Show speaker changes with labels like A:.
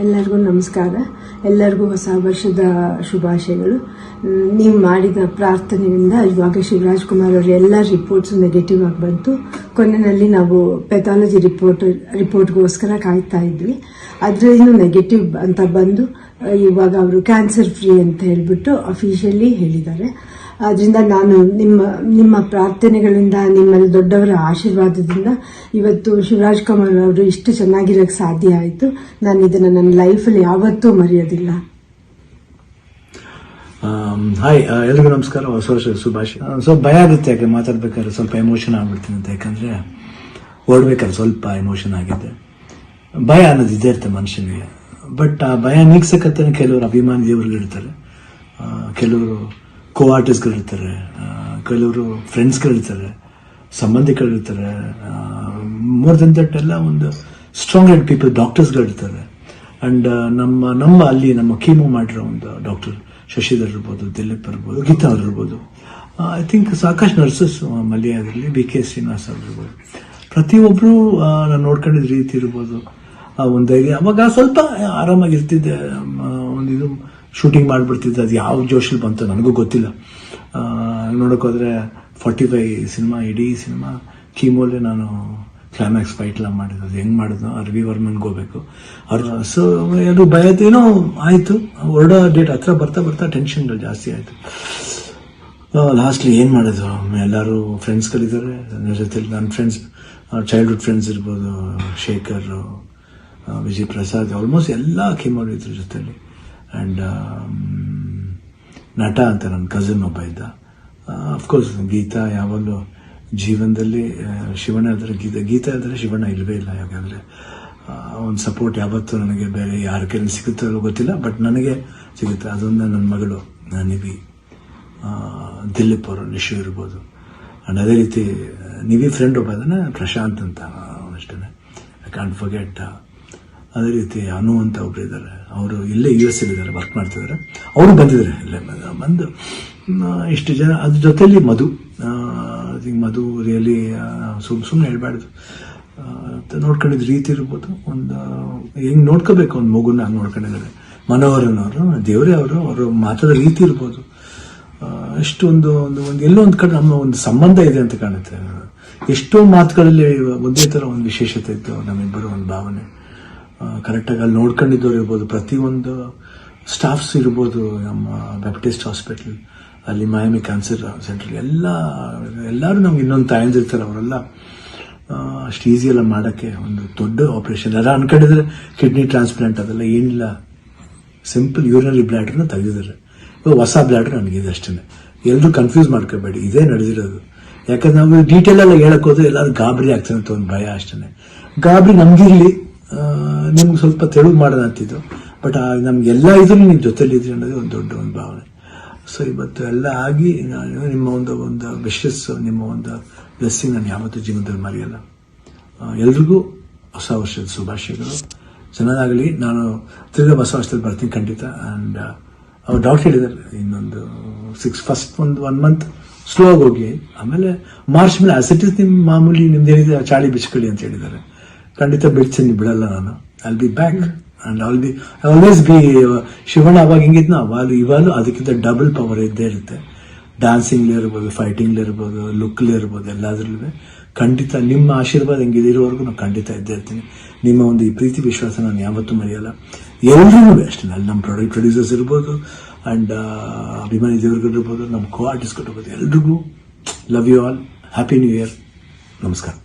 A: ಎಲ್ಲರಿಗೂ ನಮಸ್ಕಾರ. ಎಲ್ಲರಿಗೂ ಹೊಸ ವರ್ಷದ ಶುಭಾಶಯಗಳು. ನೀವು ಮಾಡಿದ ಪ್ರಾರ್ಥನೆಯಿಂದ ಇವಾಗ ಶಿವರಾಜ್ ಕುಮಾರ್ ಅವರ ಎಲ್ಲ ರಿಪೋರ್ಟ್ಸ್ ನೆಗೆಟಿವ್ ಆಗಿ ಬಂತು. ಕೊನೆಯಲ್ಲಿ ನಾವು ಪೆಥಾಲಜಿ ರಿಪೋರ್ಟ್ಗೋಸ್ಕರ ಕಾಯ್ತಾ ಇದ್ವಿ. ಅದರಲ್ಲೂ ನೆಗೆಟಿವ್ ಅಂತ ಬಂದು ಇವಾಗ ಅವರು ಕ್ಯಾನ್ಸರ್ ಫ್ರೀ ಅಂತ ಹೇಳ್ಬಿಟ್ಟು ಅಫಿಷಿಯಲಿ ಹೇಳಿದ್ದಾರೆ. ಅದರಿಂದ ನಾನು ನಿಮ್ಮ ಪ್ರಾರ್ಥನೆಗಳಿಂದ, ನಿಮ್ಮಲ್ಲಿ ದೊಡ್ಡವರ ಆಶೀರ್ವಾದದಿಂದ ಇವತ್ತು ಶಿವರಾಜ್ ಕುಮಾರ್ ಅವರು ಇಷ್ಟು ಚೆನ್ನಾಗಿರೋಕ್ಕೆ ಸಾಧ್ಯ ಆಯಿತು. ನಾನು ಇದನ್ನು ನನ್ನ ಲೈಫಲ್ಲಿ ಯಾವತ್ತೂ ಮರೆಯೋದಿಲ್ಲ.
B: ಹಾಯ್, ಎಲ್ರಿಗೂ ನಮಸ್ಕಾರ, ಹೊಸ ವರ್ಷ ಶುಭಾಶಯ. ಸ್ವಲ್ಪ ಭಯ ಆಗುತ್ತೆ, ಯಾಕೆ ಮಾತಾಡ್ಬೇಕಾದ್ರೆ ಸ್ವಲ್ಪ ಎಮೋಷನ್ ಆಗ್ಬಿಡ್ತೀನಿ ಅಂತ. ಯಾಕಂದ್ರೆ ಓಡ್ಬೇಕಾದ್ರೆ ಸ್ವಲ್ಪ ಎಮೋಷನ್ ಆಗಿದೆ. ಭಯ ಅನ್ನೋದು ಇದೇ ಇರುತ್ತೆ ಮನುಷ್ಯನಿಗೆ. ಬಟ್ ಆ ಭಯ ನೀಗ್ಸಕತ್ತೆ ಕೆಲವರು ಅಭಿಮಾನಿ ದೇವರುಗಳಿರ್ತಾರೆ, ಕೆಲವರು ಕೋ ಆರ್ಟಿಸ್ಟ್ಗಳಿರ್ತಾರೆ, ಕೆಲವರು ಫ್ರೆಂಡ್ಸ್ಗಳಿರ್ತಾರೆ, ಸಂಬಂಧಿಕರಿರ್ತಾರೆ. ಮೋರ್ ದೆನ್ ದಟ್ ಎಲ್ಲ ಒಂದು ಸ್ಟ್ರಾಂಗ್ ಹೆಡ್ ಪೀಪಲ್, ಡಾಕ್ಟರ್ಸ್ಗಳಿರ್ತಾರೆ. ಅಂಡ್ ನಮ್ಮ ಅಲ್ಲಿ ನಮ್ಮ ಕೀಮೋ ಮಾಡಿರೋ ಒಂದು ಡಾಕ್ಟರ್ ಶಶಿಧರ್ ಇರ್ಬೋದು, ದಿಲೀಪ್ ಇರ್ಬೋದು, ಗೀತಾ ಅವ್ರು ಇರ್ಬೋದು, ಐ ಥಿಂಕ್ ಸಾಕಷ್ಟು ನರ್ಸಸ್, ಮಲ್ಯಾದಲ್ಲಿ BK ಶ್ರೀನಿವಾಸ್ ಅವ್ರು ಇರ್ಬೋದು. ಪ್ರತಿಯೊಬ್ಬರು ನಾನು ನೋಡ್ಕೊಂಡಿದ್ದ ರೀತಿ ಇರ್ಬೋದು, ಒಂದು ಧೈರ್ಯ. ಅವಾಗ ಸ್ವಲ್ಪ ಆರಾಮಾಗಿರ್ತಿದ್ದೆ. ಒಂದು ಇದು ಶೂಟಿಂಗ್ ಮಾಡಿಬಿಡ್ತಿದ್ದೆ. ಅದು ಯಾವ ಜೋಶಲ್ಲಿ ಬಂತು ನನಗೂ ಗೊತ್ತಿಲ್ಲ. ನೋಡೋಕೋದ್ರೆ 45 ಸಿನಿಮಾ, ಇಡೀ ಸಿನಿಮಾ ಕೀಮೋಲೆ ನಾನು ಕ್ಲೈಮ್ಯಾಕ್ಸ್ ಫೈಟ್ ಎಲ್ಲ ಮಾಡಿದ್ದು. ಅದು ಹೆಂಗೆ ಮಾಡಿದ್ನೋ RV ವರ್ಮನ್ಗೆ ಹೋಗ್ಬೇಕು ಅವ್ರು. ಸೊ ಅದು ಭಯದೇನೋ ಆಯಿತು. ಹೊರಡೋ ಡೇಟ್ ಹತ್ರ ಬರ್ತಾ ಟೆನ್ಷನ್ಗಳು ಜಾಸ್ತಿ ಆಯಿತು. ಲಾಸ್ಟ್ಲಿ ಏನು ಮಾಡೋದು, ಎಲ್ಲರೂ ಫ್ರೆಂಡ್ಸ್ಗಳಿದ್ದಾರೆ ನನ್ನ ಜೊತೆಲಿ. ನನ್ನ ಫ್ರೆಂಡ್ಸ್, ಚೈಲ್ಡ್ಹುಡ್ ಫ್ರೆಂಡ್ಸ್ ಇರ್ಬೋದು, ಶೇಖರ್, ವಿಜಯ್ ಪ್ರಸಾದ್, ಆಲ್ಮೋಸ್ಟ್ ಎಲ್ಲ ಕೀಮೋರು ಇದ್ರ ಜೊತೆಲಿ. ಆ್ಯಂಡ್ ನಟ ಅಂತ ನನ್ನ ಕಸಿನ್ ಒಬ್ಬ ಇದ್ದ. ಅಫ್ಕೋರ್ಸ್ ಗೀತಾ ಯಾವಾಗಲೂ ಜೀವನದಲ್ಲಿ ಶಿವಣ್ಣ ಇದ್ರೆ ಗೀತಾ ಇದ್ರೆ ಶಿವಣ್ಣ ಇಲ್ಲವೇ ಇಲ್ಲ. ಯಾಕಂದರೆ ಒಂದು ಸಪೋರ್ಟ್ ಯಾವತ್ತೂ ನನಗೆ ಬೇರೆ ಯಾರ ಕೈಲಿ ಸಿಗುತ್ತೋ ಗೊತ್ತಿಲ್ಲ, ಬಟ್ ನನಗೆ ಸಿಗುತ್ತೆ. ಅದೊಂದು ನನ್ನ ಮಗಳು ನಿವಿ, ದಿಲೀಪ್ ಅವರು, ನಿಶು ಇರ್ಬೋದು. ಆ್ಯಂಡ್ ಅದೇ ರೀತಿ ನಿವಿ ಫ್ರೆಂಡ್ ಒಬ್ಬ ಇದ್ದಾನೆ, ಪ್ರಶಾಂತ್ ಅಂತ, ಅಷ್ಟೇ, ಐ ಕಾಂಟ್ ಫರ್ಗೆಟ್. ಅದೇ ರೀತಿ ಅನು ಅಂತ ಒಬ್ರು ಇದ್ದಾರೆ, ಅವರು ಇಲ್ಲೇ US ಇದ್ದಾರೆ, ವರ್ಕ್ ಮಾಡ್ತಿದ್ದಾರೆ. ಅವರು ಬಂದಿದ್ದಾರೆ ಇಲ್ಲೇ ಬಂದು. ಇಷ್ಟು ಜನ, ಅದ್ರ ಜೊತೆಲಿ ಮಧು ರಿಯಲಿ ಸುಮ್ಮನೆ ಹೇಳ್ಬಾರ್ದು, ನೋಡ್ಕೊಂಡಿದ್ದ ರೀತಿ ಇರ್ಬೋದು. ಒಂದು ಹೆಂಗೆ ನೋಡ್ಕೋಬೇಕು ಒಂದು ಮಗುನ ಹಂಗೆ ನೋಡ್ಕೊಂಡಿದ್ದಾರೆ. ಮನೋಹರನವರು, ದೇವರೇ ಅವರು ಮಾತಾಡೋ ರೀತಿ ಇರ್ಬೋದು, ಎಷ್ಟು ಒಂದು ಎಲ್ಲೋ ಒಂದು ಕಡೆ ನಮ್ಮ ಒಂದು ಸಂಬಂಧ ಇದೆ ಅಂತ ಕಾಣುತ್ತೆ. ಎಷ್ಟೋ ಮಾತುಗಳಲ್ಲಿ ಒಂದೇ ಥರ ಒಂದು ವಿಶೇಷತೆ ಇತ್ತು ನಮ್ಮಿಬ್ಬರು, ಒಂದು ಭಾವನೆ. ಕರೆಕ್ಟಾಗಿ ಅಲ್ಲಿ ನೋಡ್ಕೊಂಡಿದ್ದವ್ರು ಇರ್ಬೋದು, ಪ್ರತಿಯೊಂದು ಸ್ಟಾಫ್ಸ್ ಇರ್ಬೋದು, ನಮ್ಮ ಬ್ಯಾಪ್ಟಿಸ್ಟ್ ಹಾಸ್ಪಿಟಲ್, ಅಲ್ಲಿ ಮಯಾಮಿ ಕ್ಯಾನ್ಸರ್ ಸೆಂಟರ್, ಎಲ್ಲರೂ ನಮ್ಗೆ ಇನ್ನೊಂದು ತಾಯಂದಿರ್ತಾರೆ. ಅವರೆಲ್ಲ ಅಷ್ಟು ಈಸಿ ಎಲ್ಲ ಮಾಡೋಕ್ಕೆ ಒಂದು ದೊಡ್ಡ ಆಪರೇಷನ್. ಎಲ್ಲ ಅನ್ಕೊಂಡಿದ್ರೆ ಕಿಡ್ನಿ ಟ್ರಾನ್ಸ್ಪ್ಲಾಂಟ್ ಅದೆಲ್ಲ ಏನಿಲ್ಲ, ಸಿಂಪಲ್ ಯೂರಿನರಿ ಬ್ಲ್ಯಾಡರ್ನ ತೆಗೆದಿದ್ದಾರೆ. ಹೊಸ ಬ್ಲ್ಯಾಡರ್ ನನಗಿದೆ ಅಷ್ಟೇ. ಎಲ್ಲರೂ ಕನ್ಫ್ಯೂಸ್ ಮಾಡ್ಕೋಬೇಡಿ, ಇದೇ ನಡೆದಿರೋದು. ಯಾಕಂದ್ರೆ ನಾವು ಡೀಟೇಲ್ ಎಲ್ಲ ಹೇಳಕ್ ಹೋದ್ರೆ ಎಲ್ಲರೂ ಗಾಬರಿ ಆಗ್ತಾನೆ ಅಂತ ಒಂದು ಭಯ ಅಷ್ಟೇ. ಗಾಬರಿ ನಮ್ಗಿರ್ಲಿ, ನಿಮ್ಗೆ ಸ್ವಲ್ಪ ತೆಳುವು ಮಾಡೋಣ ಅಂತಿದ್ದು. ಬಟ್ ನಮ್ಗೆಲ್ಲ ಇದ್ರು ನಿಮ್ಮ ಜೊತೆಲಿದ್ರಿ ಅನ್ನೋದು ಒಂದು ದೊಡ್ಡ ಒಂದು ಭಾವನೆ. ಸೊ ಇವತ್ತು ಎಲ್ಲ ಆಗಿ ನಿಮ್ಮ ಒಂದು ವಿಶಸ್, ನಿಮ್ಮ ಒಂದು ಬ್ಲೆಸ್ಸಿಂಗ್ ನಾನು ಯಾವತ್ತೂ ಜೀವನದಲ್ಲಿ ಮರೆಯಲ್ಲ. ಎಲ್ರಿಗೂ ಹೊಸ ವರ್ಷದ ಶುಭಾಶಯಗಳು. ಚೆನ್ನಾಗಲಿ. ನಾನು ತಿರ್ಗಾ ಹೊಸ ವರ್ಷದಲ್ಲಿ ಬರ್ತೀನಿ ಖಂಡಿತ. ಆ್ಯಂಡ್ ಅವ್ರು ಡಾಕ್ಟರ್ ಹೇಳಿದ್ದಾರೆ, ಇನ್ನೊಂದು ಫಸ್ಟ್ ಒಂದು 1 ಮಂತ್ ಸ್ಲೋ ಆಗಿ ಹೋಗಿ, ಆಮೇಲೆ ಮಾರ್ಚ್ ಮೇಲೆ ಅಸಿಟಿಸ್ ನಿಮ್ಮ ಮಾಮೂಲಿ ನಿಮ್ದೇನಿದೆ ಚಾಳಿ ಬಿಚ್ಕೊಳ್ಳಿ ಅಂತ ಹೇಳಿದ್ದಾರೆ. ಖಂಡಿತ ಬಿಡ್ತೀನಿ, ಬಿಡಲ್ಲ ನಾನು. I'll be back and always B Shivanna. ಅವಾಗ ಹಿಂಗಿದ್ನ ಇವಾಗಲೂ ಅದಕ್ಕಿಂತ ಡಬಲ್ ಪವರ್ ಇದ್ದೇ ಇರುತ್ತೆ. ಡ್ಯಾನ್ಸಿಂಗ್ಲಿ ಇರ್ಬೋದು, ಫೈಟಿಂಗ್ಲಿ ಇರ್ಬೋದು, ಲುಕ್ಲಿ ಇರ್ಬೋದು, ಎಲ್ಲಾದ್ರಲ್ಲೂ ಖಂಡಿತ ನಿಮ್ಮ ಆಶೀರ್ವಾದ ಹೆಂಗಿದಿರೋವರೆಗೂ ನಾನು ಖಂಡಿತ ಇದ್ದೇ ಇರ್ತೀನಿ. ನಿಮ್ಮ ಒಂದು ಈ ಪ್ರೀತಿ ವಿಶ್ವಾಸ ನಾನು ಯಾವತ್ತೂ ಮರೆಯಲ್ಲ. ಎಲ್ರಿಗೂ ಅಷ್ಟೇ, ಅಲ್ಲಿ ನಮ್ಮ ಪ್ರೊಡ್ಯೂಸರ್ಸ್ ಇರ್ಬೋದು, ಅಂಡ್ ಅಭಿಮಾನಿ ದೇವರುಗಳಿರ್ಬೋದು, ನಮ್ಮ ಕೋ ಆರ್ಟಿಸ್ಟ್ಗಳಿರ್ಬೋದು, ಎಲ್ರಿಗೂ love you all. Happy new year. ನಮಸ್ಕಾರ.